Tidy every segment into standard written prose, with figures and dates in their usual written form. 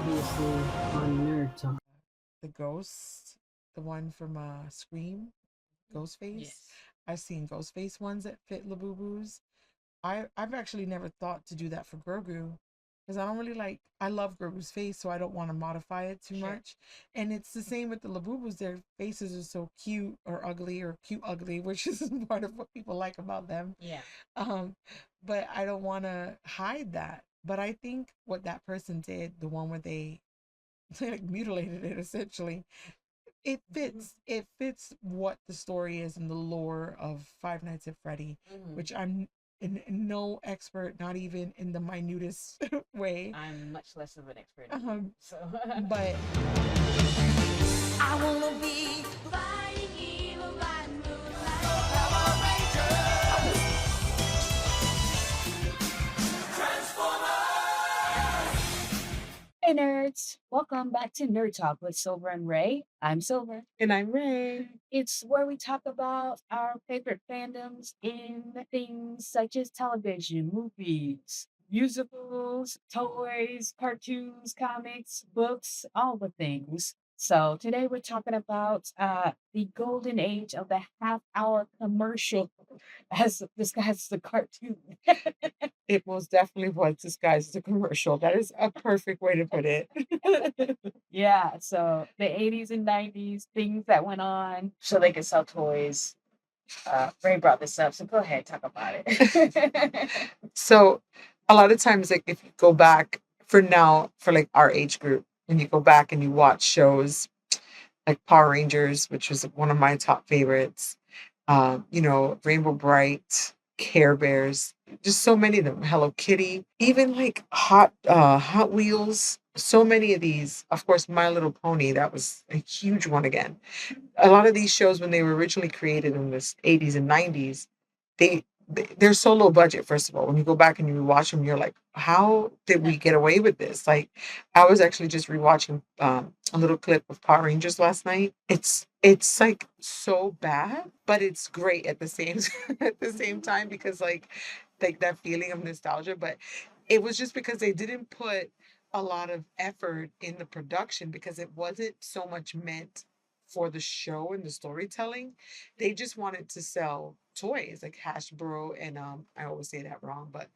Previously on Nerd Talk. The ghost, the one from Scream, Ghostface. Yes. I've seen Ghostface ones that fit Labubu's. I've actually never thought to do that for Grogu because I don't really like. I love Grogu's face, so I don't want to modify it too Sure. much. And it's the same with the Labubus. Their faces are so cute or cute ugly, which is part of what people like about them. Yeah. Um, but I don't want to hide that. But I think what that person did, the one where they like mutilated it essentially, it Mhm. fits. It fits what the story is in the lore of Five Nights at Freddy, Mhm. which I'm no expert, not even in the minutest way. I'm much less of an expert than you. Um, So but I wanna be flying evil by moonlight. Hey nerds! Welcome back to Nerd Talk with Silver and Ray. I'm Silver. and I'm Ray. It's where we talk about our favorite fandoms in things such as television, movies, musicals, toys, cartoons, comics, books, all the things. So today we're talking about the golden age of the half-hour commercial as disguised as the cartoon. It most definitely was disguised as a commercial. That is a perfect way to put it. Yeah, so the 80s and 90s, things that went on so they could sell toys. Ray brought this up, so go ahead, talk about it. So a lot of times, like if you go back for now, for like our age group, and you go back and you watch shows like Power Rangers, which was one of my top favorites. Rainbow Bright, Care Bears, just so many of them. Hello Kitty, even like Hot Wheels. So many of these. Of course, My Little Pony. That was a huge one again. A lot of these shows when they were originally created in the 80s and 90s, they're so low budget. First of all, when you go back and you watch them, you're like, how did we get away with this? Like, I was actually just rewatching a little clip of Power Rangers last night. It's like so bad, but it's great at the same at the same time because like that feeling of nostalgia. But it was just because they didn't put a lot of effort in the production because it wasn't so much meant for the show and the storytelling. They just wanted to sell toys like Hasbro and I always say that wrong, but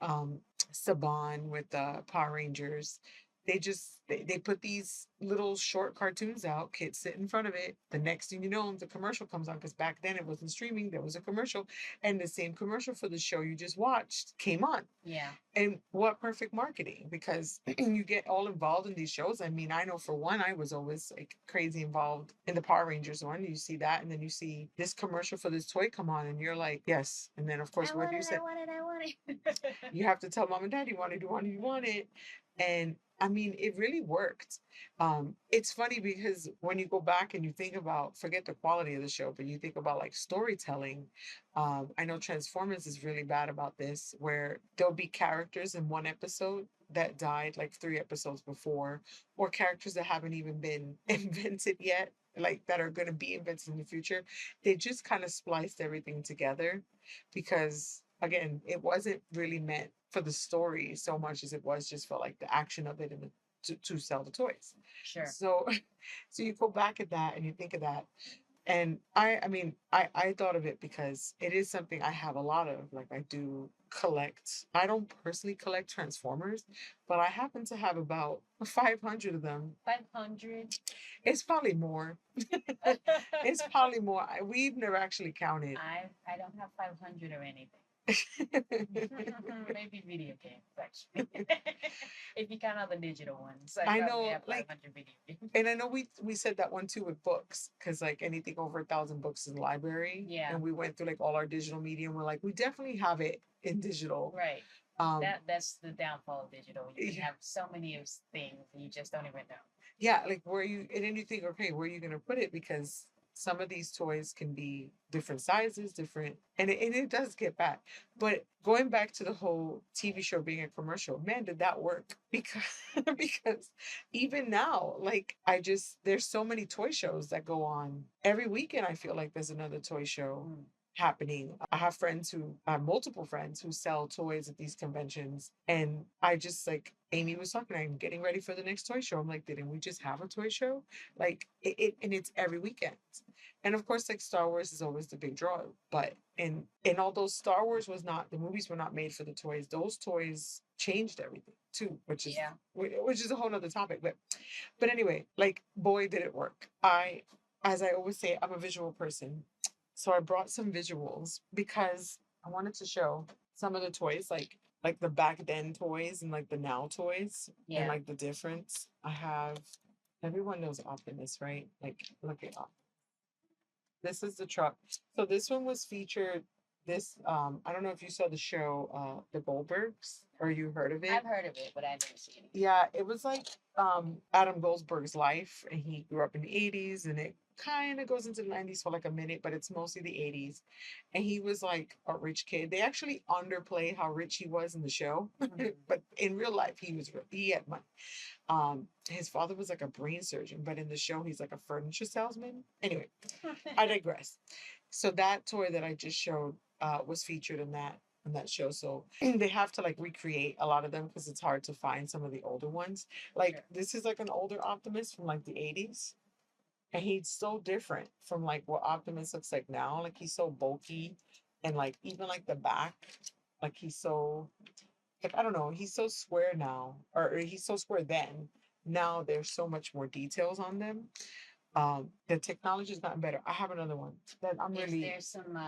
um Saban with the Power Rangers. They put these little short cartoons out, kids sit in front of it. The next thing you know, the commercial comes on because back then it wasn't streaming, there was a commercial, and the same commercial for the show you just watched came on. yeah. And what perfect marketing because you get all involved in these shows. I mean, I know for one, I was always like crazy involved in the Power Rangers one. You see that, and then you see this commercial for this toy come on, and you're like, yes. And then, of course, I what do want you it, say? I want it, I want it. You have to tell mom and dad you want it, you want it, you want it. And I mean, it really worked. It's funny because when you go back and you think about, forget the quality of the show, but you think about like storytelling. I know Transformers is really bad about this, where there'll be characters in one episode that died like 3 episodes before, or characters that haven't even been invented yet, like that are going to be invented in the future. They just kind of spliced everything together because again, it wasn't really meant for the story so much as it was just for like the action of it and to sell the toys. Sure. So so you go back at that and you think of that. And I thought of it because it is something I have a lot of. Like I do collect. I don't personally collect Transformers, but I happen to have about 500 of them. 500. It's probably more. It's probably more. We've never actually counted. I don't have 500 or anything. Maybe video games, actually. If you count all the digital ones, I I probably know, have like, 500 video games. and I know we said that one too with books, because like anything over 1,000 books in the library, Yeah. and we went through like all our digital media, and we're like, we definitely have it in digital. Right. Um, That's the downfall of digital. You can yeah, have so many of things and you just don't even know. yeah, like where you, and then you think, okay, where are you gonna put it? Because some of these toys can be different sizes, different, and it does get bad. But going back to the whole TV show being a commercial, man, did that work? Because because even now, like there's so many toy shows that go on every weekend. I feel like there's another toy show. Mm. happening. I have multiple friends who sell toys at these conventions. And I just like, Amy was talking, I'm getting ready for the next toy show. I'm like, didn't we just have a toy show? Like, and it's every weekend. And of course, like Star Wars is always the big draw. But and although Star Wars was not, the movies were not made for the toys, those toys changed everything too, Yeah. which is a whole nother topic. But anyway, like, boy, did it work. As I always say, I'm a visual person. So I brought some visuals because I wanted to show some of the toys, like the back then toys and like the now toys and Yeah. like the difference. I have, everyone knows Optimus, right? Like, look at Optimus. This is the truck. So this one was featured. I don't know if you saw the show, The Goldbergs, or you heard of it. I've heard of it, but I didn't see it. Yeah, it was like Adam Goldberg's life, and he grew up in the 80s, and it kind of goes into the 90s for like a minute, but it's mostly the 80s. And he was like a rich kid. They actually underplay how rich he was in the show, but in real life he had money. His father was like a brain surgeon, but in the show he's like a furniture salesman. Anyway, I digress. So that toy that I just showed was featured in that show. So they have to like recreate a lot of them because it's hard to find some of the older ones. Like Sure. this is like an older Optimus from like the 80s. And he's so different from like what Optimus looks like now. Like he's so bulky and like even like the back, like he's so like I don't know, he's so square now. Or he's so square then. Now there's so much more details on them. The technology's gotten better. I have another one that I'm Is really there some,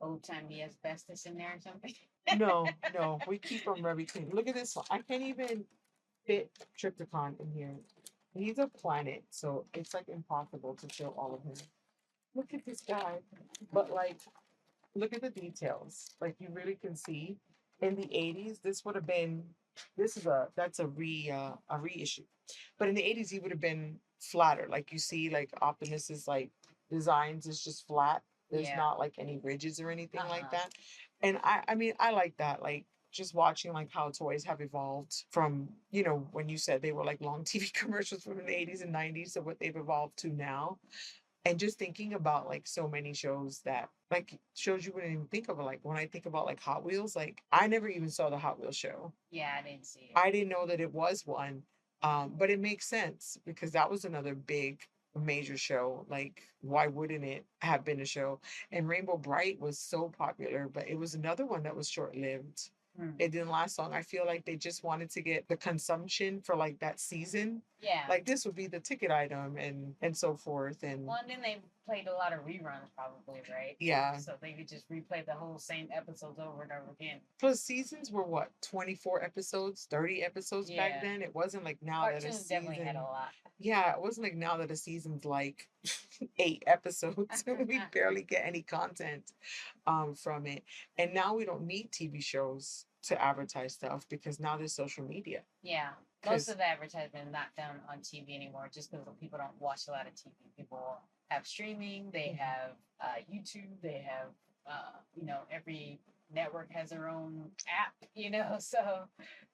old timey asbestos in there or something? no, we keep them very clean. Look at this one. I can't even fit Trypticon in here. He's a planet, so it's like impossible to show all of him. Look at this guy. But like, look at the details. Like you really can see. In the 80s, this would have been that's a reissue. But in the 80s, he would have been flatter. Like you see, like Optimus's like designs is just flat. There's Yeah. not like any ridges or anything like Uh-huh. that. And I mean, I like that. Like just watching like how toys have evolved from, when you said they were like long TV commercials from the 80s and 90s to what they've evolved to now. And just thinking about like so many shows that like shows you wouldn't even think of, like when I think about like Hot Wheels, like I never even saw the Hot Wheels show. Yeah, I didn't see it. I didn't know that it was one. But it makes sense because that was another big major show. Like, why wouldn't it have been a show? And Rainbow Bright was so popular, but it was another one that was short lived. Hmm. It didn't last long. I feel like they just wanted to get the consumption for like that season. Yeah. Like this would be the ticket item and so forth. And Well, and then they played a lot of reruns, probably, right? yeah. So they could just replay the whole same episodes over and over again. Plus seasons were what, 24 episodes, 30 episodes back Yeah. then. It wasn't like now that a Cartoons definitely had season. a lot. Yeah, it wasn't like now that a season's like 8 episodes. We barely get any content from it. And now we don't need TV shows to advertise stuff because now there's social media. Yeah. 'Cause- Most of the advertisement is not done on TV anymore just because people don't watch a lot of TV. People have streaming, they have YouTube, they have, every network has their own app, so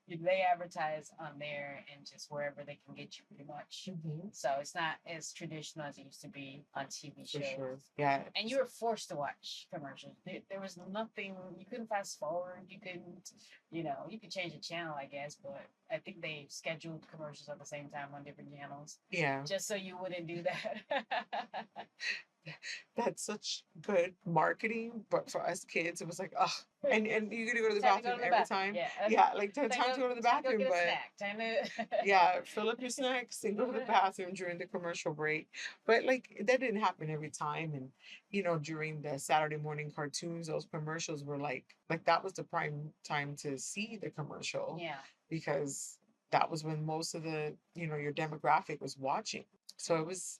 they advertise on there and just wherever they can get you pretty much. So it's not as traditional as it used to be on TV For shows. sure. Yeah. And you were forced to watch commercials. There was nothing, you couldn't fast forward, you couldn't, you could change the channel, I guess, but I think they scheduled commercials at the same time on different channels Yeah. just so you wouldn't do that. That's such good marketing, but for us kids, it was like, oh, and you're gonna go to the Time to bathroom the every bathroom. time. Yeah. Yeah, like time to go to the time bathroom, get a but snack. Time to yeah, fill up your snacks and go to the bathroom during the commercial break. But like that didn't happen every time. And during the Saturday morning cartoons, those commercials were like that was the prime time to see the commercial Yeah. because that was when most of the, your demographic was watching. So it was,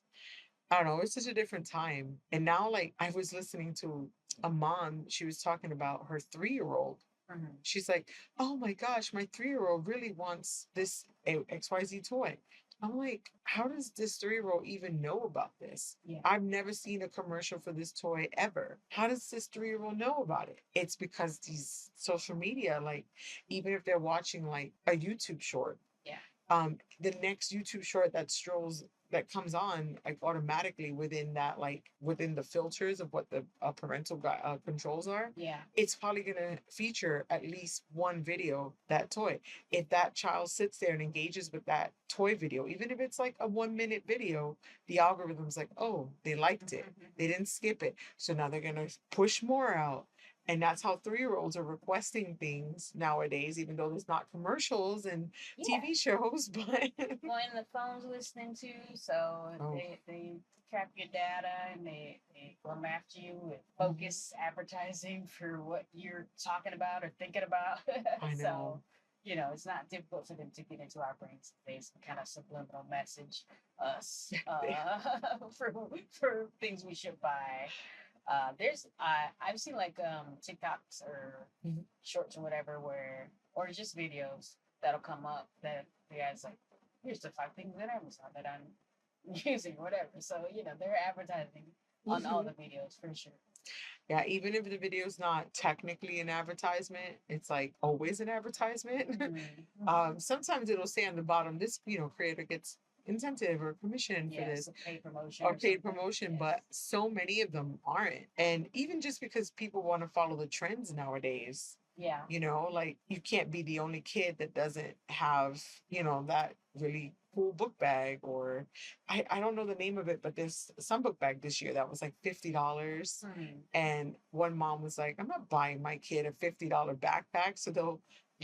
I don't know, it's just a different time. And now like I was listening to a mom, she was talking about her 3-year-old. Mhm. She's like, oh my gosh, my 3-year-old really wants this XYZ toy. I'm like, how does this 3-year-old even know about this? Yeah. I've never seen a commercial for this toy ever. How does this 3-year-old know about it? It's because these social media, like, even if they're watching like a YouTube short, Yeah. the next YouTube short that comes on like automatically within that, like within the filters of what the parental controls are, Yeah. it's probably going to feature at least one video, that toy. If that child sits there and engages with that toy video, even if it's like a 1 minute video, the algorithm's like, oh, they liked it. They didn't skip it. So now they're going to push more out. And that's how 3-year-olds are requesting things nowadays, even though there's not commercials and Yeah. TV shows. But Well, and the phone's listening to, so Oh. they trap your data and they come after you with focus advertising for what you're talking about or thinking about. I So, know. you know, it's not difficult for them to get into our brains. They some kind of subliminal message us for things we should buy. There's I've seen like TikToks or Mhm. shorts or whatever where or just videos that'll come up that the guy's like, here's the 5 things at Amazon that I'm using, whatever. So, you know, they're advertising on all the videos for sure. Yeah, even if the video's not technically an advertisement, it's like always an advertisement. Mhm. Sometimes it'll say on the bottom, this, creator gets incentive or commission for Yes, this a paid promotion or or paid something. promotion, but Yes. so many of them aren't. And even just because people want to follow the trends nowadays, Yeah. like you can't be the only kid that doesn't have, that really cool book bag, or I don't know the name of it, but there's some book bag this year that was like $50. Mhm. And one mom was like, I'm not buying my kid a $50 backpack so they'll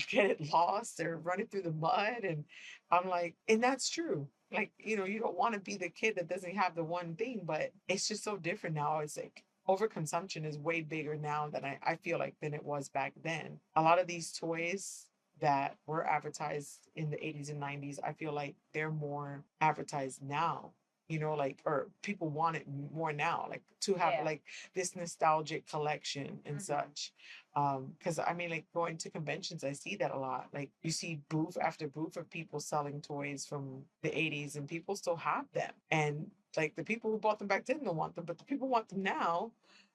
get it lost or run it through the mud. And I'm like, and that's true. Like, you don't want to be the kid that doesn't have the one thing, but it's just so different now. It's like overconsumption is way bigger now than I feel like than it was back then. A lot of these toys that were advertised in the 80s and 90s, I feel like they're more advertised now. Like, or people want it more now, like to have Yeah. like this nostalgic collection and Mhm. such. Because I mean, like going to conventions, I see that a lot. Like you see booth after booth of people selling toys from the 80s, and people still have them. And like the people who bought them back then don't want them, but the people want them now,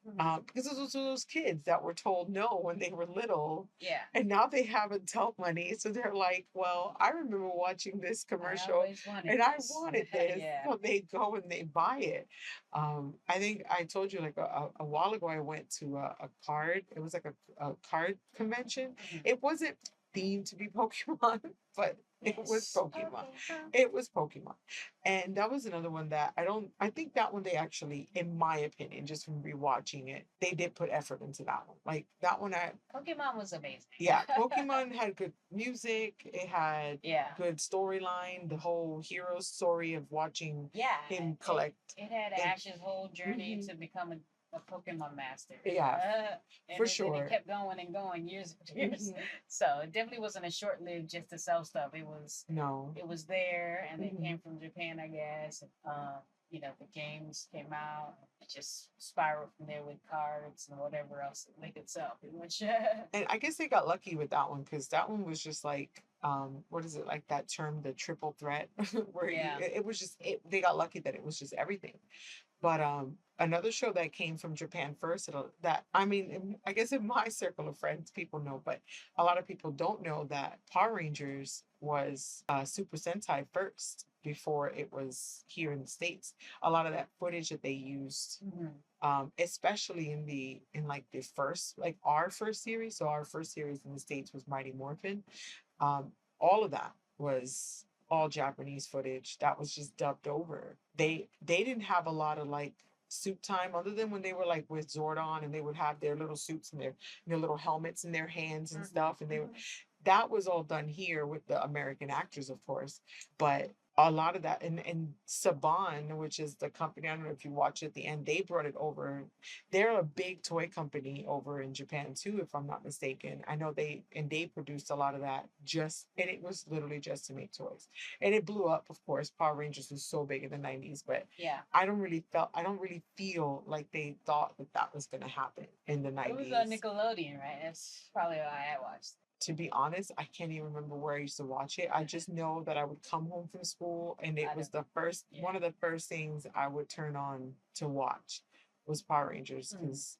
Mhm. because those are those kids that were told no when they were little, Yeah. and now they have adult money. So they're like, well, I remember watching this I commercial always wanted and I this. wanted this. Yeah. So they go and they buy it. I think I told you like a while ago, I went to a card. It was like a card convention. Mhm. It wasn't themed to be Pokemon, but it was Yes. Pokemon. It was Pokemon. And that was another one that I think that one they actually, in my opinion, just from rewatching it, they did put effort into that one. Like that one, Pokemon was amazing. yeah, Pokemon had good music. It had Yeah. good storyline. The whole hero story of watching Yeah. him collect. It had and- Ash's whole journey Mhm. to become a Pokemon master. Yeah, And for then sure. it kept going and going years and years. Mhm. So it definitely wasn't a short lived just to sell stuff. No. It was there and it Mhm. came from Japan, I guess. You know, the games came out. It just spiraled from there with cards and whatever else they could sell, pretty much. And I guess they got lucky with that one because that one was just like, what is it, like that term, the triple threat, where Yeah. it was just they got lucky that it was just everything. But another show that came from Japan first, that I mean, I guess in my circle of friends, people know, but a lot of people don't know that Power Rangers was Super Sentai first before it was here in the States. A lot of that footage that they used, Mhm. especially in like the first, like our first series. So our first series in the States was Mighty Morphin. All of that was all Japanese footage that was just dubbed over. They didn't have a lot of like suit time other than when they were like with Zordon and they would have their little suits and their little helmets in their hands and Mhm. stuff, and that was all done here with the American actors, of course. But a lot of that, and Saban, which is the company, I don't know if you watch it at the end, they brought it over. They're a big toy company over in Japan too, if I'm not mistaken. I know they produced a lot of that, and it was literally just to make toys. And it blew up, of course. Power Rangers was so big in the 90s, but Yeah. I don't really feel like they thought that was going to happen in the It was on 90s. Nickelodeon, right? That's probably why I watched it. To be honest, I can't even remember where I used to watch it. I just know that I would come home from school and it was one of the first things I would turn on to watch was Power Rangers, because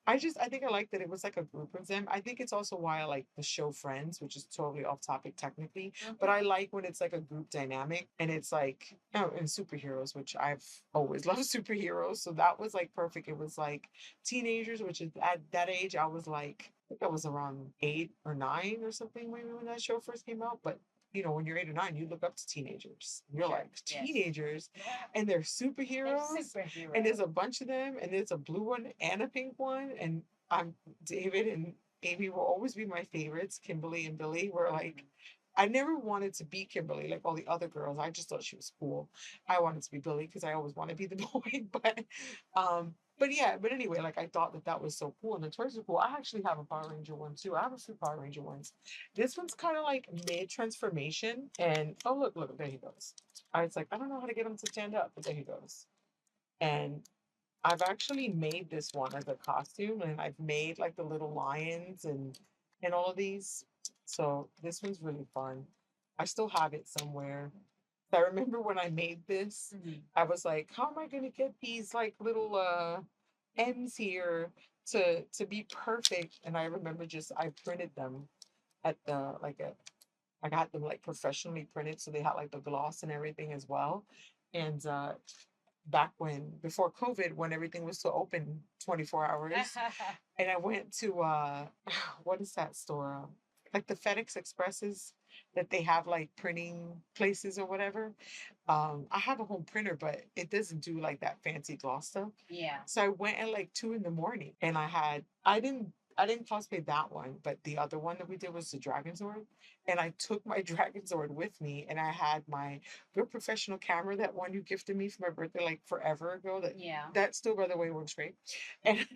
I think I like that it was like a group of them. I think it's also why I like the show Friends, which is totally off topic technically, but I like when it's like a group dynamic and it's like, oh, and superheroes, which I've always loved superheroes. So that was like perfect. It was like teenagers, which is at that age, I was like, I think I was around 8 or 9 or something maybe when that show first came out. But when you're 8 or 9, you look up to teenagers. You're Sure. like Yes. teenagers, Yeah. and they're They're superheroes, and superheroes. there's a bunch of them, and there's a blue one and a pink one, and I'm David and Amy will always be my favorites. Kimberly and Billy were like, I never wanted to be Kimberly like all the other girls. I just thought she was cool. I wanted to be Billy because I always want to be the boy. But yeah, but anyway, like I thought that was so cool, and the toys are cool. I actually have a Power Ranger one too. I have a few Power Ranger ones. This one's kind of like mid transformation, and oh look, there he goes. I was like, I don't know how to get him to stand up, but there he goes. And I've actually made this one as a costume, and I've made like the little lions and all of these. So this one's really fun. I still have it somewhere. I remember when I made this, I was like, how am I gonna get these like little ends here to be perfect? And I remember just I printed them at the I got them like professionally printed, so they had like the gloss and everything as well. And back when before COVID, when everything was still open 24 hours, and I went to what is that store? Like the FedEx Expresses that they have like printing places or whatever. I have a home printer, but it doesn't do like that fancy gloss stuff. Yeah. So I went at like 2 in the morning, and I didn't cosplay that one, but the other one that we did was the Dragon Zord. And I took my Dragon Zord with me, and I had my real professional camera, that one you gifted me for my birthday like forever ago. Yeah. That still, by the way, works great. And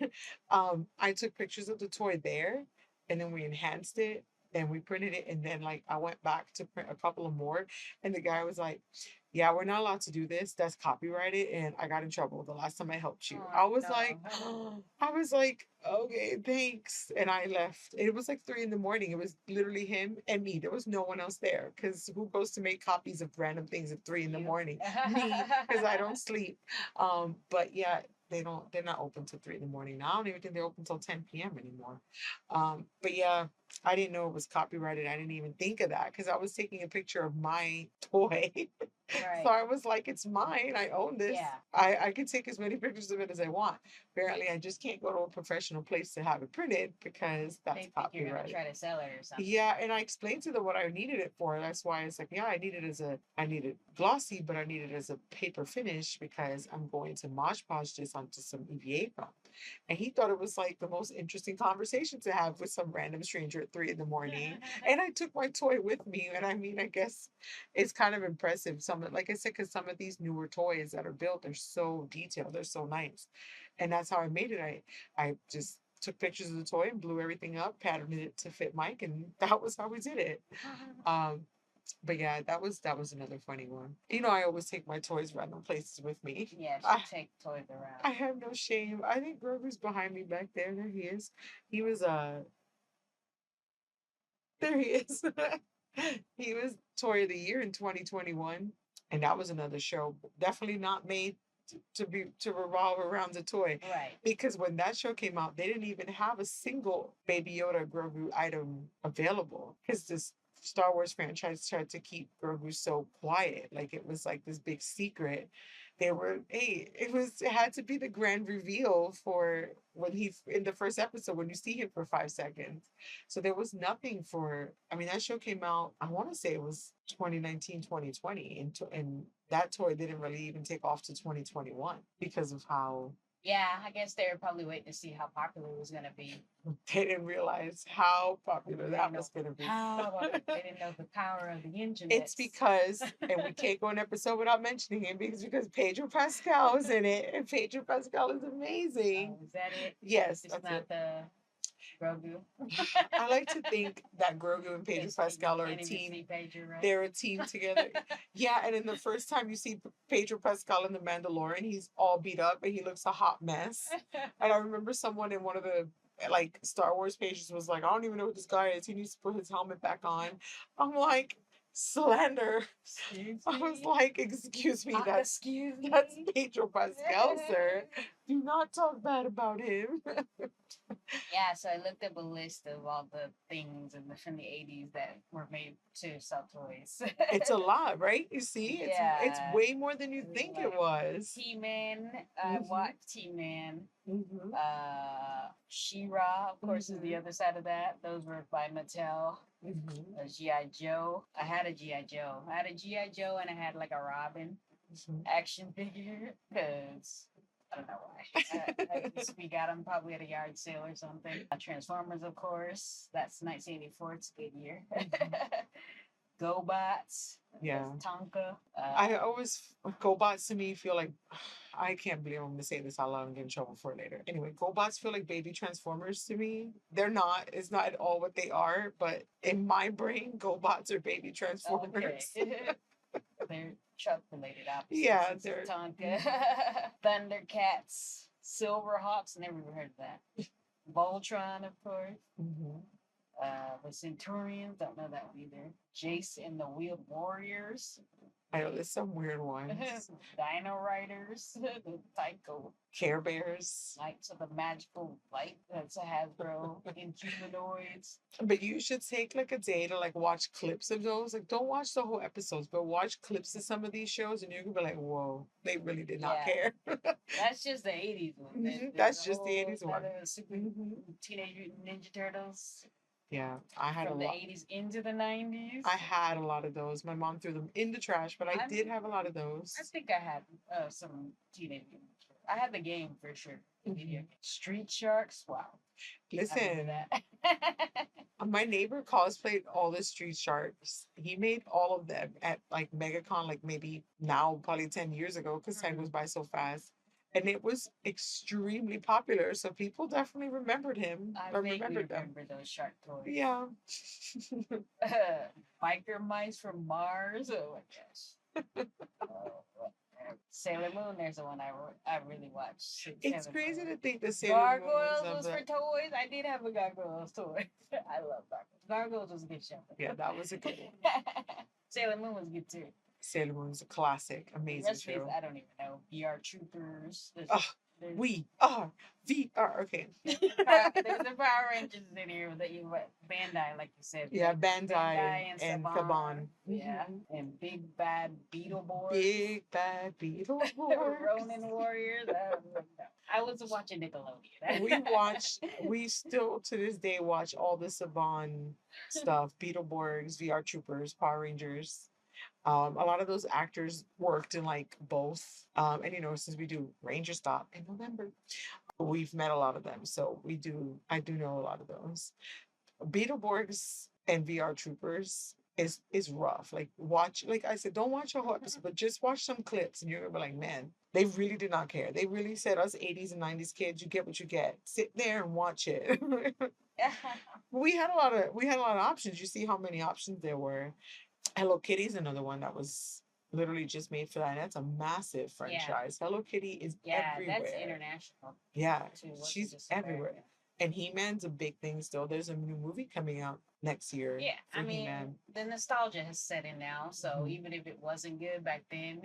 I took pictures of the toy there, and then we enhanced it and we printed it. And then like I went back to print a couple of more, and the guy was like, yeah, we're not allowed to do this. That's copyrighted. And I got in trouble the last time I helped you. I Oh was like, no. I was like, okay, thanks. And I left. It was like 3 in the morning. It was literally him and me. There was no one else there. Because who goes to make copies of random things at 3 in the morning? Me, because I don't sleep. But yeah, they're not open till 3 in the morning now. I don't even think they're open till 10 p.m. anymore. But yeah, I didn't know it was copyrighted. I didn't even think of that because I was taking a picture of my toy. So Right. I was like, it's mine. I own this. Yeah. I can take as many pictures of it as I want. Apparently, I just can't go to a professional place to have it printed because They that's think you're gonna copyrighted. try to sell it or something. Yeah, and I explained to them what I needed it for. That's why it's like, yeah, I need it glossy, but I need it as a paper finish because I'm going to Mod Podge this onto some EVA foam. And he thought it was like the most interesting conversation to have with some random stranger at 3 in the morning. And I took my toy with me. And I mean, I guess it's kind of impressive. Like I said, because some of these newer toys that are built are so detailed, they're so nice. And that's how I made it. I just took pictures of the toy and blew everything up, patterned it to fit Mike, and that was how we did it. Um, but yeah, that was another funny one. I always take my toys random places with me. Yeah, I, she take toys around. I have no shame. I think Grogu's behind me back there. There he is. He was there he is. He was Toy of the Year in 2021. And that was another show. Definitely not made to revolve around the toy. Right. Because when that show came out, they didn't even have a single Baby Yoda Grogu item available. Because this Star Wars franchise tried to keep Grogu so quiet. Like it was like this big secret. It had to be the grand reveal for when he's in the first episode when you see him for 5 seconds. So there was nothing I mean, that show came out, I want to say it was 2019, 2020. And that toy didn't really even take off to 2021 because of how Yeah, I guess they were probably waiting to see how popular it was gonna be. they didn't realize how popular They that didn't was know going to be. how they didn't know the power of the internet. It's because, and we can't go an episode without mentioning him, because Pedro Pascal is in it, and Pedro Pascal is amazing. Is that it? Yes, It's that's not it. the Grogu. I like to think that Grogu and Pedro Pascal are a Can't even see team. Pedro, right? They're a team together. Yeah, and then the first time you see Pedro Pascal in The Mandalorian, he's all beat up and he looks a hot mess. And I remember someone in one of the like Star Wars pages was like, I don't even know who this guy is. He needs to put his helmet back on. I'm like, slander. Excuse I was me? like, excuse me, Excuse me? that's Pedro Pascal, sir. Do not talk bad about him. Yeah, so I looked up a list of all the things from the 80s that were made to sell toys. It's a lot, right? You see, it's Yeah. way more than you It was think it like was. He-Man. I Mhm. watched He-Man. Mhm. She-Ra, of course, is the Mhm. other side of that. Those were by Mattel. Mhm. G.I. Joe. I had a G.I. Joe. I had a G.I. Joe and I had like a Robin Mhm. action figure because I don't know why. We got them probably at a yard sale or something. Transformers, of course. That's 1984. It's a good year. GoBots. Yeah. Tonka. I always GoBots to me feel like I can't believe I'm gonna say this out loud and get in trouble for it later. Anyway, GoBots feel like baby Transformers to me. They're not. It's not at all what they are. But in my brain, GoBots are baby Transformers. Okay. They're truck related opposites. Yeah, It's they're. Tonka. Thundercats. Silverhawks. Never even heard of that. Voltron, of course. Mhm. The Centurions, don't know that one either. Jace and the Wheeled Warriors. I know there's some weird ones. Dino Riders. The Tycho. Care Bears. Knights of the Magical Light. That's a Hasbro. Inhumanoids. But you should take like a day to like watch clips of those. Like don't watch the whole episodes, but watch clips of some of these shows and you're gonna be like, whoa, they really did not Yeah. care. That's just the 80s one. Mhm, that's just the 80s one. Super Mhm. Teenage Mutant Ninja Turtles Yeah, I had a from the lot. 80s into the 90s. I had a lot of those. My mom threw them in the trash, but I I'm- did have a lot of I those. think I had some Teenage Mutant. I had the game for sure. The video Mhm. game. Street Sharks. Wow. I remember Listen, that. my neighbor cosplayed all the Street Sharks. He made all of them at like MegaCon, like maybe now, probably 10 years ago, because time goes by so fast. And it was extremely popular. So people definitely remembered him I or vaguely remembered them. remember those shark toys. Yeah. Biker mice from Mars. Oh my gosh. Whatever. Sailor Moon. There's the one I really watched. It's Sailor crazy Moon. to think the Sailor Moon Gargoyles was was of for the. toys. I did have a Gargoyles toy. I love Gargoyles. Gargoyles was a good show. Yeah, that was a good one. Sailor Moon was good too. Sailor Moon's a classic, The amazing rest of these, show. I don't even know. VR Troopers. Oh, we are VR. Okay. There's the Power Rangers in here that you Bandai, like you said. Yeah, like Bandai and Saban. Yeah, Mhm. and Big Bad Beetleborgs. Big bad Beetleborgs. Ronin Warriors. I don't know. I was watching Nickelodeon. We still to this day watch all the Saban stuff, Beetleborgs, VR Troopers, Power Rangers. A lot of those actors worked in like both. And you know, since we do Ranger Stop in November, we've met a lot of them. So I do know a lot of those. Beetleborgs and VR Troopers is rough. Like watch, like I said, don't watch a whole episode, but just watch some clips and you're gonna be like, man, they really did not care. They really said us 80s and 90s kids, you get what you get. Sit there and watch it. we had a lot of options. You see how many options there were. Hello Kitty's another one that was literally just made for that. And that's a massive franchise. Hello Kitty is everywhere. That's international. Yeah, Too. It wasn't she's just everywhere. American. And He-Man's a big thing still. There's a new movie coming out next year. Yeah, for I mean, He-Man. the nostalgia has set in now. So Mhm. even if it wasn't good back then,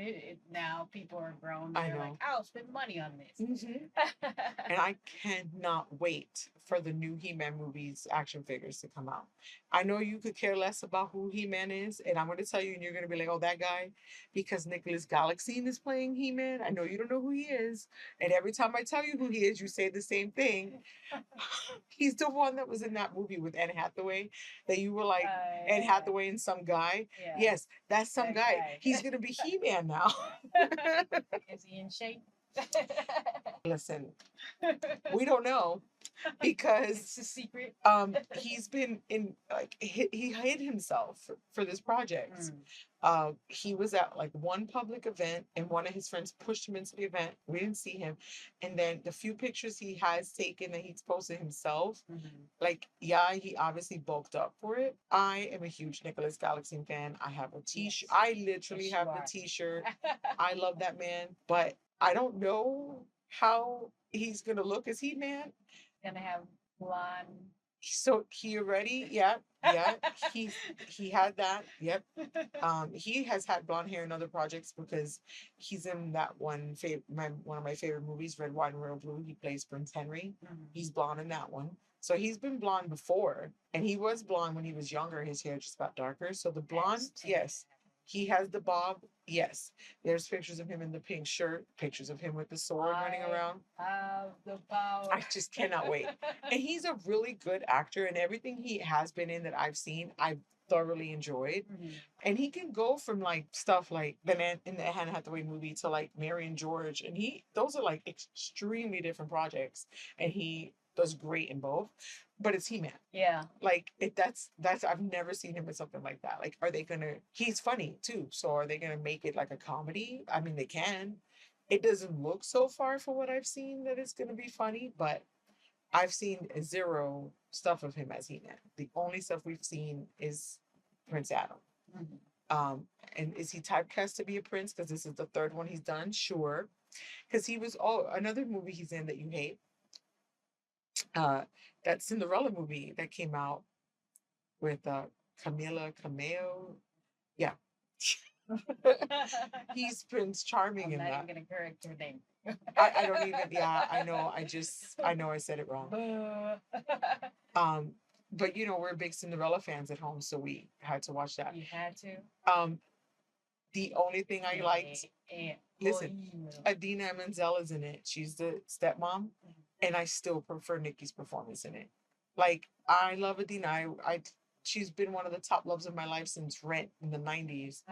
now people are grown. I They're know. like, I'll spend money on this. Mhm. And I cannot wait for the new He-Man movies action figures to come out. I know you could care less about who He-Man is, and I'm going to tell you, and you're going to be like, oh, that guy, because Nicholas Galaxine is playing He-Man. I know you don't know who he is, and every time I tell you who he is, you say the same thing. He's the one that was in that movie with Anne Hathaway that you were like, Anne Hathaway and some guy. Yeah. Yes, that's some That guy. guy. He's going to be He-Man now. Is he in shape? Listen, we don't know because It's a secret. he's been in like he hid himself for this project. Mm. He was at like one public event and one of his friends pushed him into the event. We didn't see him. And then the few pictures he has taken that he's posted himself, Mhm. like, yeah, he obviously bulked up for it. I am a huge Nicholas Galaxine fan. I have a t-shirt. Yes. I literally Yes, you have the are. t-shirt. I love that man, but I don't know how he's gonna look as He-Man. Gonna have blonde So he already, yeah, he had that. Yep. He has had blonde hair in other projects because he's in that one of my favorite movies, Red, White, and Royal Blue. He plays Prince Henry. Mhm. He's blonde in that one. So he's been blonde before, and he was blonde when he was younger. His hair just got darker. So the blonde, yes. He has the bob, yes. There's pictures of him in the pink shirt, pictures of him with the sword running around. Have the power. I just cannot wait. And he's a really good actor, and everything he has been in that I've seen, I've thoroughly enjoyed. Mhm. And he can go from like stuff like in the Anne Hathaway movie to like Mary and George, and those are like extremely different projects, and he does great in both. But it's He-Man. Yeah. Like that's I've never seen him in something like that. Like, are they gonna? He's funny too, so are they gonna make it like a comedy? I mean, they can. It doesn't look so far from what I've seen that it's gonna be funny, but I've seen zero stuff of him as He-Man. The only stuff we've seen is Prince Adam. Mhm. And is he typecast to be a prince? Because this is the third one he's done, sure. Because he was another movie he's in that you hate. That Cinderella movie that came out with Camila Cameo. Yeah. He's Prince Charming I'm in not that. even gonna correct your name. I don't even, yeah, I know. I know I said it wrong. But we're big Cinderella fans at home, so we had to watch that. You had to. Um, the only thing I liked, listen, Listen. Adina Menzel is in it. She's the stepmom, and I still prefer Nikki's performance in it. Like, I love Adina. She's been one of the top loves of my life since Rent in the 90s,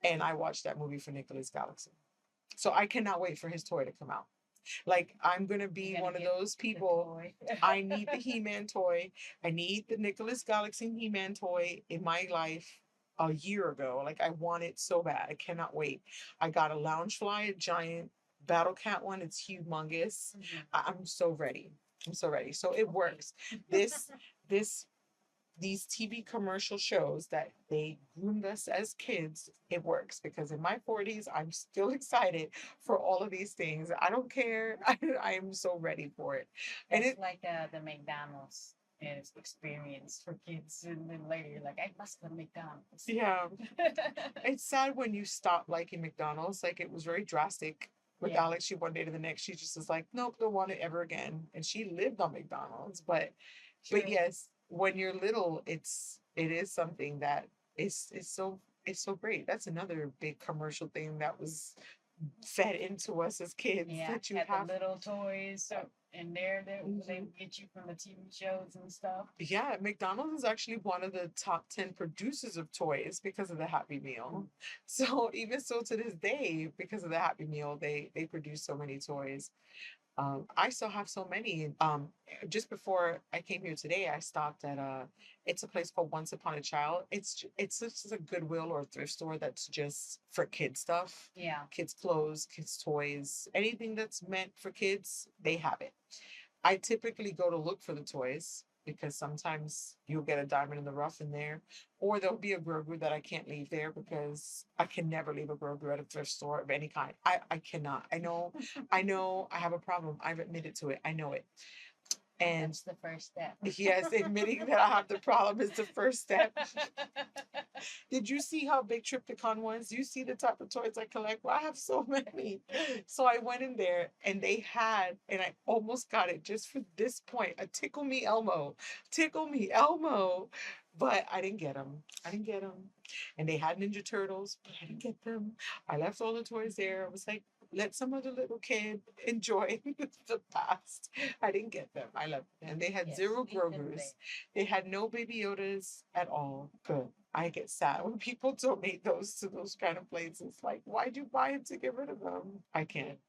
and I watched that movie for Nicholas Galaxy. So I cannot wait for his toy to come out. Like, I'm gonna be one of those people. I need the He-Man toy. I need the Nicholas Galaxy He-Man toy in my life a year ago. Like, I want it so bad. I cannot wait. I got a Loungefly, a giant Battle Cat one. It's humongous. I'm so ready. I'm so ready. So it works. This this these TV commercial shows that they groomed us as kids, it works because in my 40s, I'm still excited for all of these things. I don't care. I am so ready for it. And It's like the McDonald's experience for kids, and then later you're like, I must go to McDonald's. Yeah, it's sad when you stop liking McDonald's. Like, it was very drastic with Yeah. Alex. She one day to the next, she just was like, nope, don't want it ever again. And she lived on McDonald's. But yes, when you're little, it is something that is so great. That's another big commercial thing that was fed into us as kids Yeah, that you had have. the little toys in there that they Mhm. get you from the TV shows and stuff. Yeah, McDonald's is actually one of the top 10 producers of toys because of the Happy Meal. So even so to this day, because of the Happy Meal, they produce so many toys. I still have so many. Just before I came here today, I stopped at it's a place called Once Upon a Child. It's just a Goodwill or a thrift store that's just for kid stuff, Yeah. kids clothes, kids toys, anything that's meant for kids, they have it. I typically go to look for the toys because sometimes you'll get a diamond in the rough in there, or there'll be a Grogu that I can't leave there because I can never leave a Grogu at a thrift store of any kind. I cannot. I know I have a problem. I've admitted to it. I know it. And That's the first step. yes, admitting that I have the problem is the first step. Did you see how big Triptychon was? You see the type of toys I collect? Well, I have so many. So I went in there and they had, and I almost got it just for this point, a Tickle Me Elmo. Tickle Me Elmo. But I didn't get them. I didn't get them. And they had Ninja Turtles, but I didn't get them. I left all the toys there. I was like, let some other little kid enjoy the past. I didn't get them. I left them. And they had Yes, zero leave them there. Grogu's. They had no Baby Yodas at all. Good. I get sad when people donate those to those kind of places. Like, why'd you buy them to get rid of them? I can't.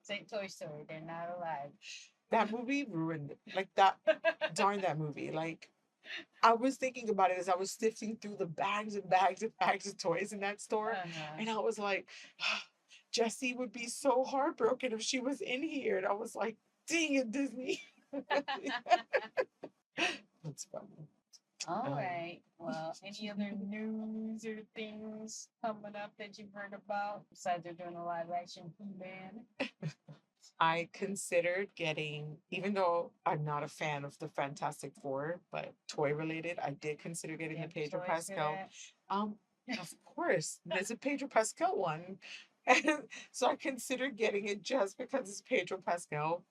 Say Toy Story, they're not alive. That movie ruined it. Like, that, darn that movie. Like, I was thinking about it as I was sifting through the bags and bags and bags of toys in that store. And I was like, Jessie would be so heartbroken if she was in here. And I was like, dang it, Disney. That's funny. All right. Well, any other news or things coming up that you've heard about besides they're doing a live action He-Man? I considered getting, even though I'm not a fan of the Fantastic Four, but toy related, I did consider getting You the have Pedro toys for Pascal. that? Um, of course, there's a Pedro Pascal one. And so I considered getting it just because it's Pedro Pascal,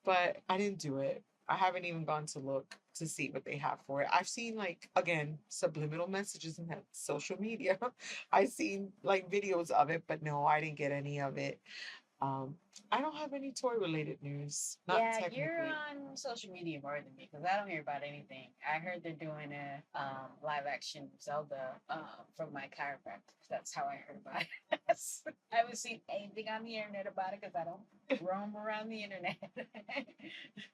but I didn't do it. I haven't even gone to look to see what they have for it. I've seen like again subliminal messages in that social media. I've seen like videos of it, but no, I didn't get any of it. Um, I don't have any toy related news. Not Yeah, you're technically. on social media more than me because I don't hear about anything. I heard they're doing a live action Zelda from my chiropractor. That's how I heard about it. I haven't seen anything on the internet about it because I don't roam around the internet.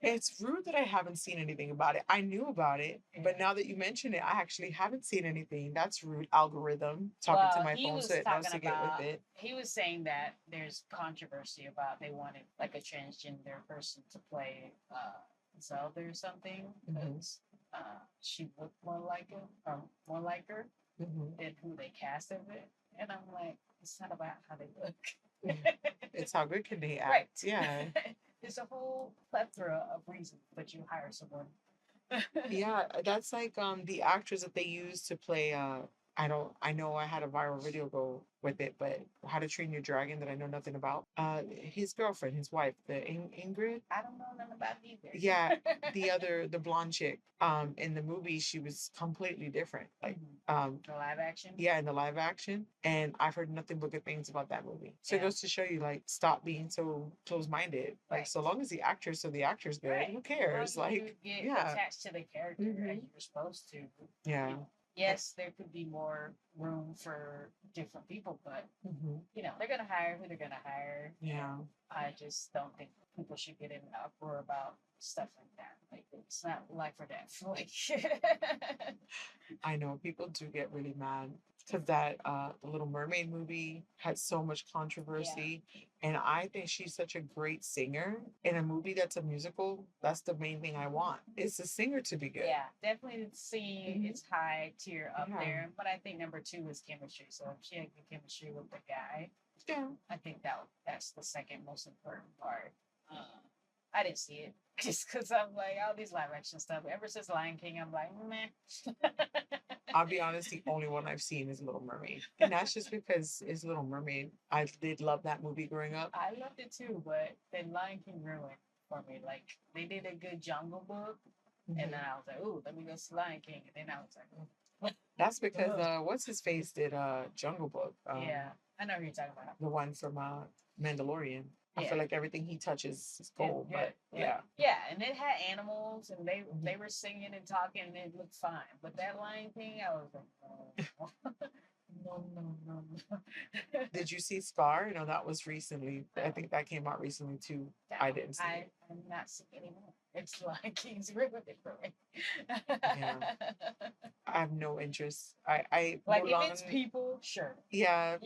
It's rude that I haven't seen anything about it. I knew about it, but Yeah. now that you mention it, I actually haven't seen anything. That's rude. Algorithm talking to Well, my he phone so was it knows talking to get with about, it. he was saying that there's controversy about they wanted like a transgender person to play Zelda or something Mhm. because she looked more like him or more like her Mhm. than who they casted it. And I'm like, it's not about how they look. It's how good can they act? Right. Yeah. There's a whole plethora of reasons that you hire someone. Yeah, that's like the actors that they use to play I know I had a viral video go with it, but How to Train Your Dragon that I know nothing about. His girlfriend, his wife, the Ingrid. I don't know nothing about it either. Yeah, the blonde chick. In the movie she was completely different. Like The live action. yeah, in the live action. And I've heard nothing but good things about that movie. So it Yeah. goes to show you like stop being so close minded. Like Right. so long as the actor's good, who Right. cares? Well, you Like get yeah. attached to the character and you're supposed to. Yeah. Yes, there could be more room for different people, but Mhm. they're gonna hire who they're gonna hire. Yeah. I just don't think people should get in an uproar about stuff like that. Like it's not life or death. Like I know people do get really mad because that the Little Mermaid movie had so much controversy, and I think she's such a great singer in a movie that's a musical. That's the main thing I want. It's the singer to be good. yeah, definitely see it's high tier up Yeah. there. But I think number two is chemistry. So if she had good chemistry with the guy, Yeah. I think that's the second most important part. I didn't see it just because I'm like all these live action stuff. Ever since Lion King, I'm like, meh. I'll be honest, the only one I've seen is Little Mermaid. And that's just because it's Little Mermaid. I did love that movie growing up. I loved it too, but then Lion King ruined for me. Like they did a good Jungle Book, and then I was like, ooh, let me go see Lion King, and then I was like, ooh. That's because what's his face did Jungle Book. Yeah, I know who you're talking about. The one from Mandalorian. I Yeah. feel like everything he touches is gold. Yeah, But yeah. yeah, and it had animals, and they were singing and talking, and it looked fine. But that Lion King, I was like, no, no, no, no. Did you see Scar? You know, that was recently. I think that came out recently too. I didn't see it. I'm not seeing anymore. It's Lion King's ruined it for me. Yeah. I have no interest. I Like Mulan, if it's people, sure. yeah,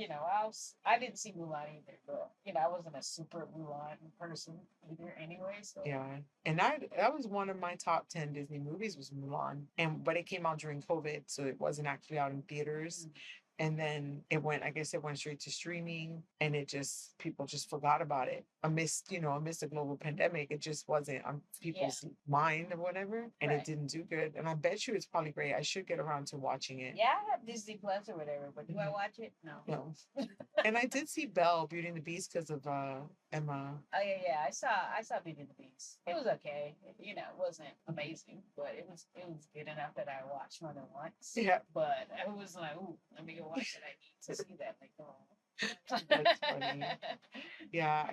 I didn't see Mulan either, but I wasn't a super Mulan person either anyway. So yeah. And that was one of my top 10 Disney movies was Mulan. But it came out during COVID, so it wasn't actually out in theaters. And then I guess it went straight to streaming and people just forgot about it. Amidst a global pandemic, it just wasn't on people's mind or whatever. And it Right. didn't do good. And I bet you it's probably great. I should get around to watching it. Yeah, I have Disney Plus or whatever, but do I watch it? No. No. And I did see Belle, Beauty and the Beast, because of Emma. Oh yeah. I saw Beauty and the Beast. It was okay. It wasn't amazing, but it was good enough that I watched more than once. Yeah. But I was like, ooh, let me go watch it. I need to see that. Like, That's funny. Yeah,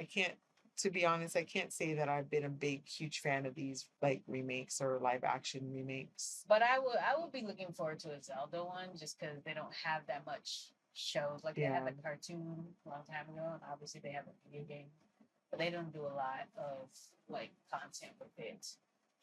to be honest, I can't say that I've been a huge fan of these like remakes or live action remakes. But I will be looking forward to a Zelda one just because they don't have that much shows. Like they had the cartoon a long time ago, and obviously they have a video game, but they don't do a lot of like content with it.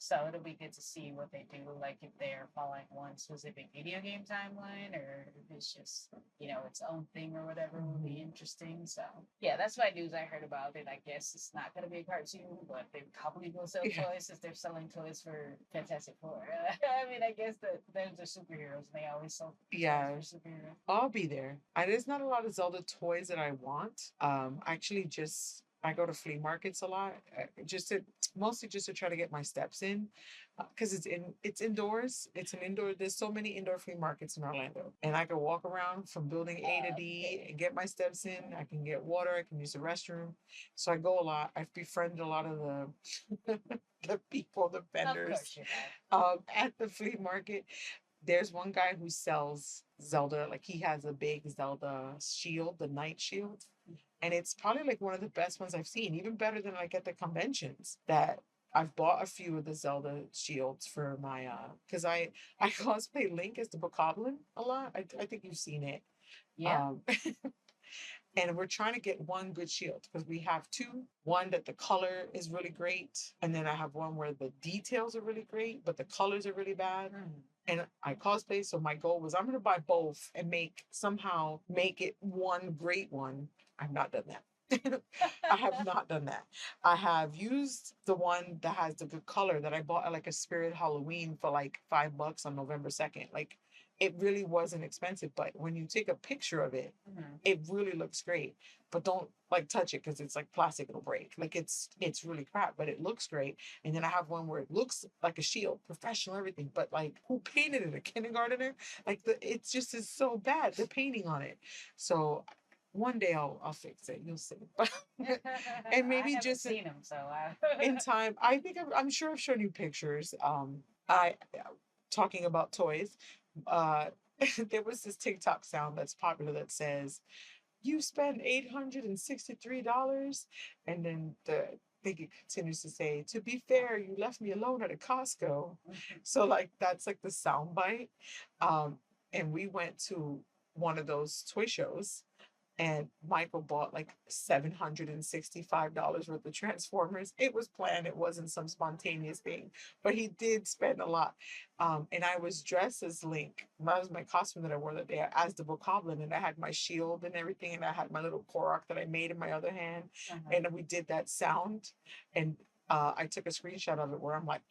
So it'll be good to see what they do, like if they're following one specific video game timeline or if it's just, its own thing or whatever would be interesting. So yeah, that's my news I heard about it. I guess it's not gonna be a cartoon, but they probably will sell toys since they're selling toys for Fantastic Four. I mean, I guess that those are superheroes and they always sell toys for superheroes. I'll be there. There's not a lot of Zelda toys that I want. I actually just I go to flea markets a lot, mostly just to try to get my steps in, because it's indoors. It's an indoor. There's so many indoor flea markets in Orlando, and I can walk around from building A to D and get my steps in. I can get water. I can use the restroom. So I go a lot. I've befriended a lot of the people, the Of vendors, course you have. at the flea market. There's one guy who sells Zelda, like he has a big Zelda shield, the Night Shield. And it's probably like one of the best ones I've seen, even better than like at the conventions. That I've bought a few of the Zelda shields for my because I cosplay Link as the Bokoblin a lot. I think you've seen it. Yeah. And we're trying to get one good shield because we have two. One that the color is really great, and then I have one where the details are really great, but the colors are really bad. Mm. And I cosplay, so my goal was I'm gonna buy both and somehow make it one great one. I've not done that. I have not done that. I have used the one that has the good color that I bought at like a Spirit Halloween for like $5 on November 2nd. Like it really wasn't expensive, but when you take a picture of it, Mhm. it really looks great. But don't like touch it because it's like plastic, it'll break. Like it's really crap, but it looks great. And then I have one where it looks like a shield, professional, everything, but like who painted it? A kindergartner? Like it just is so bad, the painting on it. So one day I'll fix it. You'll see. And I maybe haven't just seen them, so in time. I think I'm sure I've shown you pictures. I talking about toys. Uh, there was this TikTok sound that's popular that says, "You spent $863," and then the thing it continues to say, "To be fair, you left me alone at a Costco." So like that's like the sound bite. And we went to one of those toy shows and Michael bought like $765 worth of Transformers. It was planned, it wasn't some spontaneous thing, but he did spend a lot. And I was dressed as Link. That was my costume that I wore that day as the Bokoblin, and I had my shield and everything, and I had my little Korok that I made in my other hand. And we did that sound. And I took a screenshot of it where I'm like,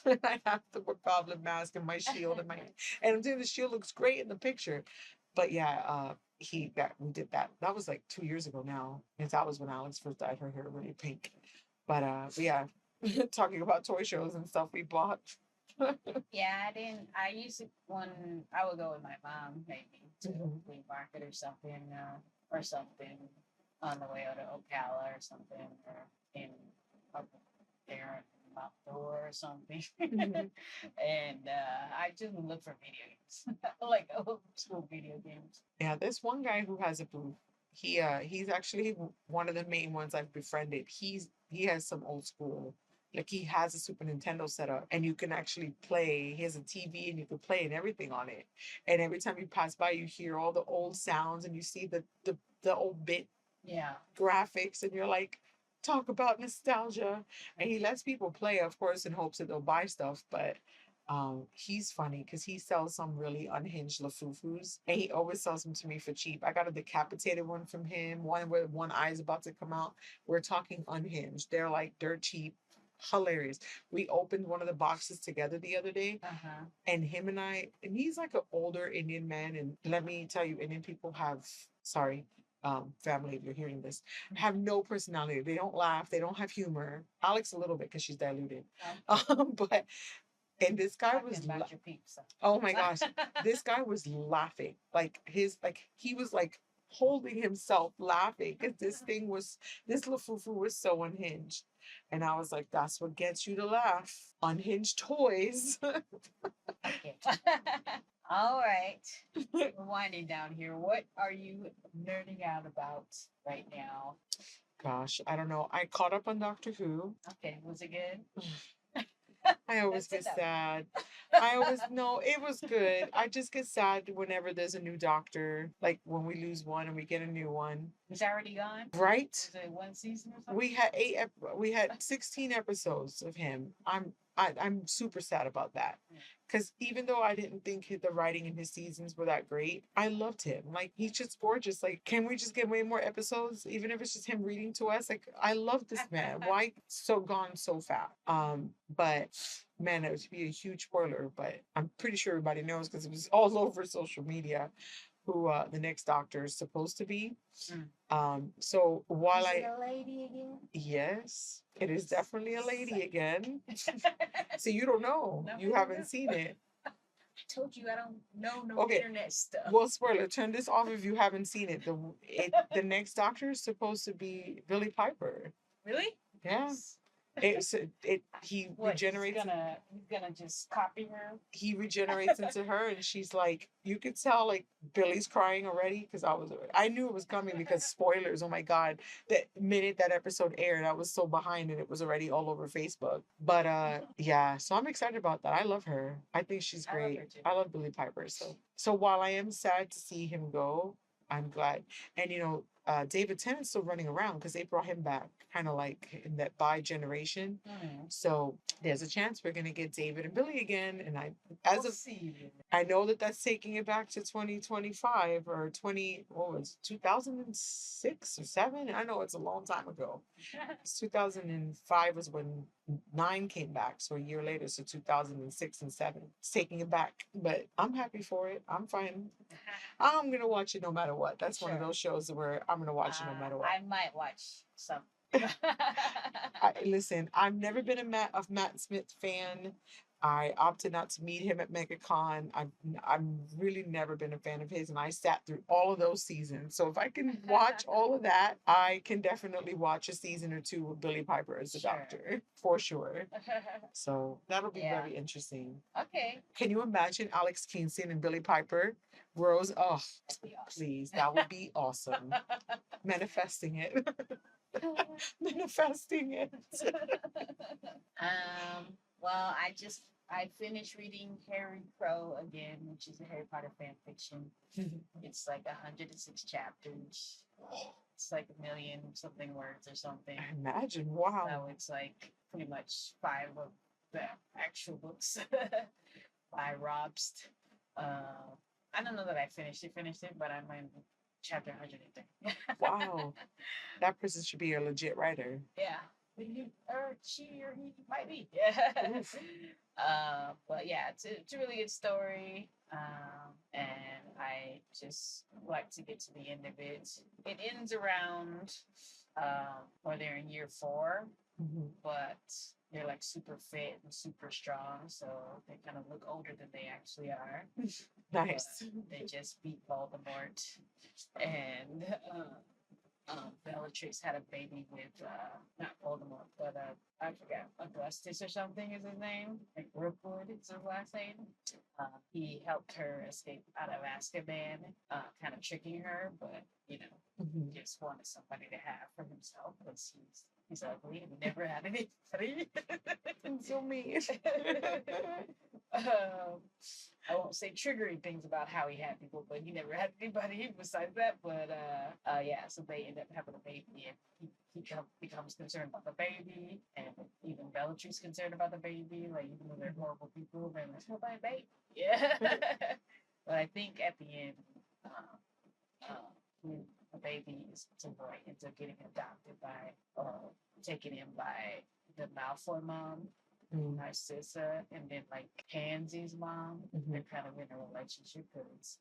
I have the Bokoblin mask and my shield and and I'm saying the shield looks great in the picture. But yeah, we did that. That was like 2 years ago now. And that was when Alex first dyed her hair really pink. But yeah, talking about toy shows and stuff we bought. Yeah, I didn't. I used to when I would go with my mom, maybe to a Mhm. flea market or something on the way out to Ocala or something, or in up there in Mount Dora or something. Mhm. And I just would look for video games, like old school video games. Yeah, there's one guy who has a booth. He's actually one of the main ones I've befriended. He has some old school, like he has a Super Nintendo set up and you can actually play. He has a TV and you can play and everything on it. And every time you pass by, you hear all the old sounds and you see the old bit Yeah. graphics and you're like, talk about nostalgia. And he lets people play, of course, in hopes that they'll buy stuff. But he's funny because he sells some really unhinged lafufus and he always sells them to me for cheap. I got a decapitated one from him, one where one eye is about to come out. We're talking unhinged. They're like dirt cheap. Hilarious. We opened one of the boxes together the other day, Uh-huh. and him and he's like an older Indian man. And let me tell you, Indian people have, sorry, family, if you're hearing this, have no personality. They don't laugh. They don't have humor. Alex a little bit because she's diluted. But and this guy Talking was, about your peeps. oh my gosh, this guy was laughing like he was like holding himself laughing because this lafufu was so unhinged. And I was like, that's what gets you to laugh. Unhinged toys. Okay. All right. We're winding down here. What are you nerding out about right now? Gosh, I don't know. I caught up on Doctor Who. Okay, was it good? I always That's get enough. sad. I always no, it was good. I just get sad whenever there's a new doctor, like when we lose one and we get a new one. He's already gone? Right? Was it one season or something? We had 16 episodes of him. I'm super sad about that. Because even though I didn't think the writing in his seasons were that great, I loved him. Like he's just gorgeous. Like, can we just get way more episodes? Even if it's just him reading to us. Like, I love this man. Why so gone so fast? But man, it would be a huge spoiler, but I'm pretty sure everybody knows because it was all over social media. who the next Doctor is supposed to be. Mm. So while Is it I a lady again? yes, it is definitely a lady Psych. again. So you don't know. No, You I haven't don't. seen it. I told you I don't know no Okay. internet stuff. Well, spoiler, turn this off if you haven't seen it. The next Doctor is supposed to be Billy Piper. Really? Yeah. He What? regenerates. He's gonna just copy her. He regenerates into her, and she's like, you could tell like Billy's crying already because I knew it was coming because spoilers. Oh my god, the minute that episode aired, I was so behind and it was already all over Facebook. But yeah, so I'm excited about that. I love her. I think she's I love her great. too. I love Billy Piper. So while I am sad to see him go, I'm glad. And David Tennant's still running around because they brought him back, kind of like in that bi generation. So there's a chance we're gonna get David and Billy again. And We'll see. I know that that's taking it back to 2025 or 2006 or 7. I know it's a long time ago. It's 2005 was when 9 came back, so a year later, so 2006 and 7. It's taking it back, but I'm happy for it. I'm fine. I'm gonna watch it no matter what. That's one of Sure. those shows where I'm gonna watch it no matter what. I might watch some. Listen, I've never been a Matt Smith fan. I opted not to meet him at MegaCon. I'm really never been a fan of his, and I sat through all of those seasons. So if I can watch all of that, I can definitely watch a season or two with Billy Piper as the Sure. Doctor for sure. So that'll be Yeah. very interesting. Okay. Can you imagine Alex Kingston and Billy Piper? Rose, oh, That'd be awesome. please, that would be awesome. Manifesting it. Manifesting it. Well, I finished reading Harry Crow again, which is a Harry Potter fan fiction. It's like 106 chapters. It's like 1,000,000 something words or something. I imagine. So Wow. it's like pretty much 5 of the actual books by Robst. I don't know that I finished it, but I'm in chapter 103. Wow. That person should be a legit writer. Yeah. Or she or he might be. Yeah. Oof. But yeah, it's a really good story. And I just like to get to the end of it. It ends around where they're in year 4, Mhm. but they're like super fit and super strong, so they kind of look older than they actually are. Nice. But they just beat Voldemort, and Bellatrix had a baby with not Voldemort, but I forgot, Augustus or something is his name. Like Rookwood is his last name. He helped her escape out of Azkaban, kind of tricking her, but Mhm. just wanted somebody to have for himself because he's ugly and he never had anybody. So mean. I won't say triggering things about how he had people, but he never had anybody besides that. But yeah, so they end up having a baby, and he becomes concerned about the baby, and even Bellatrix concerned about the baby. Like even though they're horrible people, they're like, "Oh, my baby." Yeah. But I think at the end, when the baby is a boy, ends up getting adopted by, taken in by the Malfoy mom. Mm. Narcissa, and then like Pansy's mom. They're kind of in a relationship because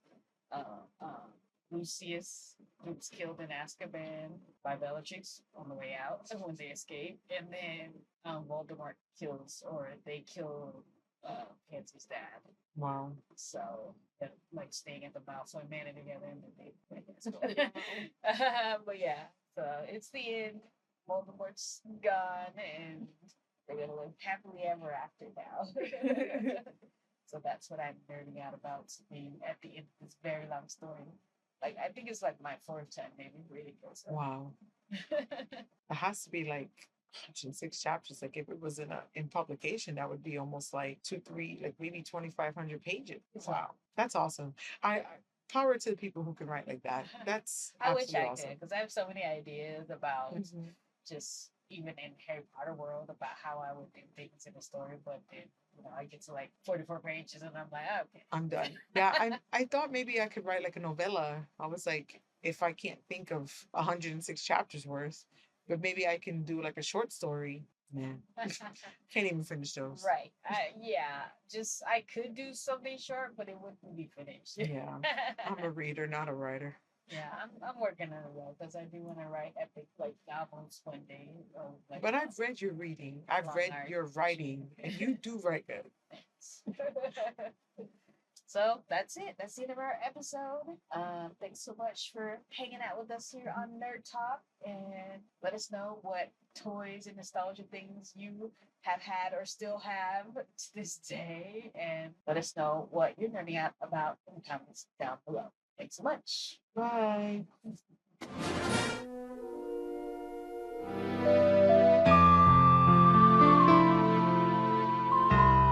Lucius gets killed in Azkaban by Bellatrix on the way out when they escape, and then Voldemort they kill Pansy's dad. Wow. So they're like staying at the Malfoy Manor together, and then but yeah, so it's the end. Voldemort's gone, and they're gonna live happily ever after now. So that's what I'm nerding out about, being at the end of this very long story. Like I think it's like my 4th time maybe reading this. Wow. It has to be like 106 chapters. Like if it was in publication, that would be almost like 3, like maybe 2,500 pages. Wow. That's awesome. I power to the people who can write like that. That's I wish absolutely I awesome. could, because I have so many ideas about Mhm. just even in Harry Potter world about how I would do things in a story, but then I get to like 44 pages and I'm like, oh, okay. I'm done. Yeah, I thought maybe I could write like a novella. I was like, if I can't think of 106 chapters worth, but maybe I can do like a short story. Man, can't even finish those. Right. Yeah. Just I could do something short, but it wouldn't be finished. Yeah, I'm a reader, not a writer. Yeah, I'm working on it though, because I do want to write epic like novels one day. Or, like, But I've read your reading. I've long read art your writing, and you do write good. Thanks. So that's it. That's the end of our episode. Thanks so much for hanging out with us here on Nerd Talk, and let us know what toys and nostalgia things you have had or still have to this day, and let us know what you're nerding out about in the comments down below. Thanks so much. Bye.